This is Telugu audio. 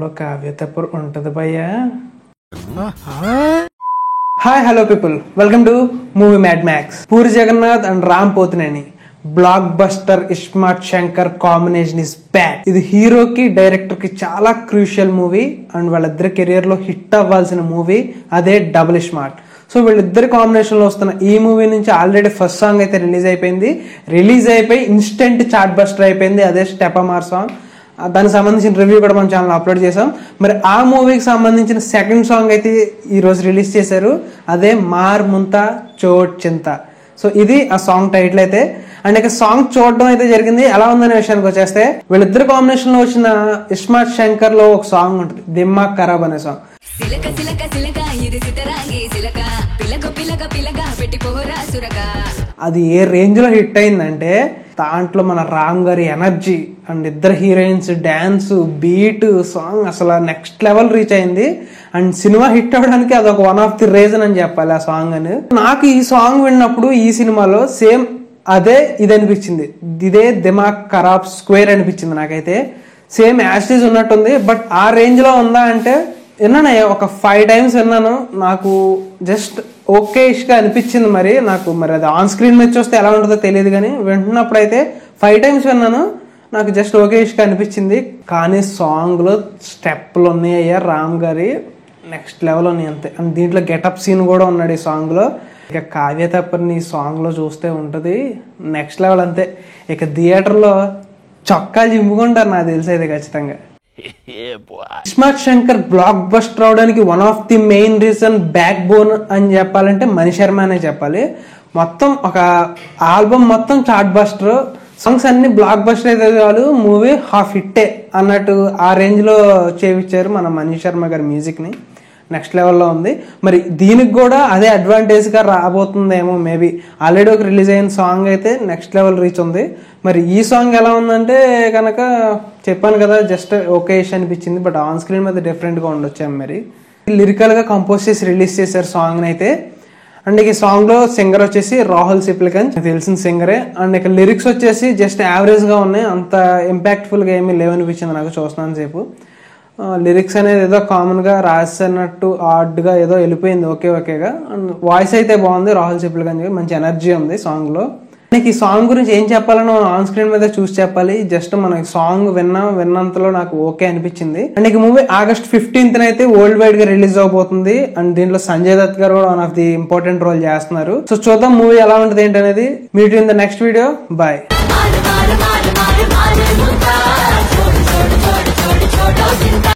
సినిమాలో కావ్య తప్పర్ ఉంటది భయ్యా. Hi hello people, welcome to movie Mad Max. Puri Jagannadh and Ram Pothineni blockbuster Ismart Shankar combination is back. ఇది హీరోకి డైరెక్టర్ కి చాలా క్రూషియల్ మూవీ అండ్ వాళ్ళిద్దరి కెరియర్ లో హిట్ అవ్వాల్సిన మూవీ. అదే డబుల్ ఇస్మార్ట్. సో వీళ్ళిద్దరి కాంబినేషన్ లో వస్తున్న ఈ మూవీ నుంచి ఆల్రెడీ ఫస్ట్ సాంగ్ అయితే రిలీజ్ అయిపోయి ఇన్స్టెంట్ చార్ట్ బస్టర్ అయిపోయింది. అదే స్టెపమార్ సాంగ్. దానికి సంబంధించిన రివ్యూ కూడా మన ఛానల్ అప్లోడ్ చేసాం. మరి ఆ మూవీకి సంబంధించిన సెకండ్ సాంగ్ అయితే ఈ రోజు రిలీజ్ చేశారు. అదే మార్ ముంతా చోట్ చింత. సో ఇది ఆ సాంగ్ టైటిల్ అయితే. అండ్ ఇక సాంగ్ చూడడం అయితే జరిగింది. ఎలా ఉందనే విషయానికి వచ్చేస్తే, వీళ్ళిద్దరు కాంబినేషన్ లో వచ్చిన ఇస్మార్ట్ శంకర్ లో ఒక సాంగ్ ఉంటుంది, దిమాగ్ ఖరాబ్ అనే సాంగ్. అది ఏ రేంజ్ లో హిట్ అయిందంటే, దాంట్లో మన రామ్ గారి ఎనర్జీ అండ్ ఇద్దరు హీరోయిన్స్ డాన్స్ బీట్ సాంగ్ అసలు నెక్స్ట్ లెవెల్ రీచ్ అయింది. అండ్ సినిమా హిట్ అవ్వడానికి అదొక వన్ ఆఫ్ ది రీజన్ అని చెప్పాలి ఆ సాంగ్ అని. నాకు ఈ సాంగ్ విన్నప్పుడు ఈ సినిమాలో సేమ్ అదే ఇది అనిపించింది. ఇదే దిమాగ్ ఖరాబ్ స్క్వేర్ అనిపించింది నాకైతే. సేమ్ యాస్టీజ్ ఉన్నట్టుంది. బట్ ఆ రేంజ్ లో ఉందా అంటే, విన్నాను ఒక 5 times విన్నాను. నాకు జస్ట్ ఓకే ఇష్గా అనిపించింది. మరి నాకు అది ఆన్ స్క్రీన్ మీద చూస్తే ఎలా ఉంటుందో తెలియదు, కానీ వింటున్నప్పుడు అయితే 5 times విన్నాను. నాకు జస్ట్ ఓకే ఇష్గా అనిపించింది. కానీ సాంగ్లో స్టెప్లు ఉన్నాయ్యా రామ్ గారి నెక్స్ట్ లెవెల్ ఉన్నాయి అంతే. అండ్ దీంట్లో గెటప్ సీన్ కూడా ఉన్నాడు ఈ సాంగ్లో. ఇక కావ్య తప్పని ఈ సాంగ్లో చూస్తే ఉంటుంది నెక్స్ట్ లెవెల్ అంతే. ఇక థియేటర్లో చొక్కాలు చింపుకుంటారు నాకు తెలిసేది ఖచ్చితంగా. ఇస్మార్ట్ శంకర్ బ్లాక్ బస్టర్ అవడానికి one of the main reason, back bone అని చెప్పాలంటే మణి శర్మ అనే చెప్పాలి. మొత్తం ఒక ఆల్బమ్ మొత్తం చార్ట్ బస్టర్, సాంగ్స్ అన్ని బ్లాక్ బస్టర్ అయితే చాలు మూవీ హాఫ్ హిట్టే అన్నట్టు ఆ రేంజ్ లో చేయించారు మన మణి శర్మ గారి మ్యూజిక్ ని. నెక్స్ట్ లెవెల్లో ఉంది. మరి దీనికి కూడా అదే అడ్వాంటేజ్ గా రాబోతుందేమో మేబీ. ఆల్రెడీ ఒక రిలీజ్ అయిన సాంగ్ అయితే నెక్స్ట్ లెవెల్ రీచ్ ఉంది. మరి ఈ సాంగ్ ఎలా ఉందంటే కనుక చెప్పాను కదా, జస్ట్ ఓకే ఇష్ అనిపించింది. బట్ ఆన్ స్క్రీన్ మీద డిఫరెంట్ గా ఉండొచ్చాము. మరి లిరికల్ గా కంపోజ్ చేసి రిలీజ్ చేశారు సాంగ్ అయితే. అండ్ ఈ సాంగ్ లో సింగర్ వచ్చేసి రాహుల్ సిప్లిగంజ్, తెలిసిన సింగరే. అండ్ ఇక లిరిక్స్ వచ్చేసి జస్ట్ యావరేజ్ గా ఉన్నాయి, అంత ఇంపాక్ట్ఫుల్ గా ఏమీ లేవనిపించింది నాకు చూస్తున్నాను సేపు. లిరిక్స్ అనేది ఏదో కామన్ గా రాసినట్టు ఆర్డ్ గా ఏదో వెళ్ళిపోయింది ఓకేగా. అండ్ వాయిస్ అయితే బాగుంది రాహుల్ సిప్లిగంజ్, మంచి ఎనర్జీ ఉంది సాంగ్ లో. నాకు ఈ సాంగ్ గురించి ఏం చెప్పాలని ఆన్ స్క్రీన్ మీద చూసి చెప్పాలి. జస్ట్ మనకి సాంగ్ విన్నంతలో నాకు ఓకే అనిపించింది. అండ్ ఈ మూవీ August 15th అయితే వరల్డ్ వైడ్ గా రిలీజ్ అవబోతుంది. అండ్ దీంట్లో సంజయ్ దత్ గారు కూడా one of the important role చేస్తున్నారు. సో చూద్దాం మూవీ ఎలా ఉంటుంది ఏంటనేది. Meet in the next video. Bye.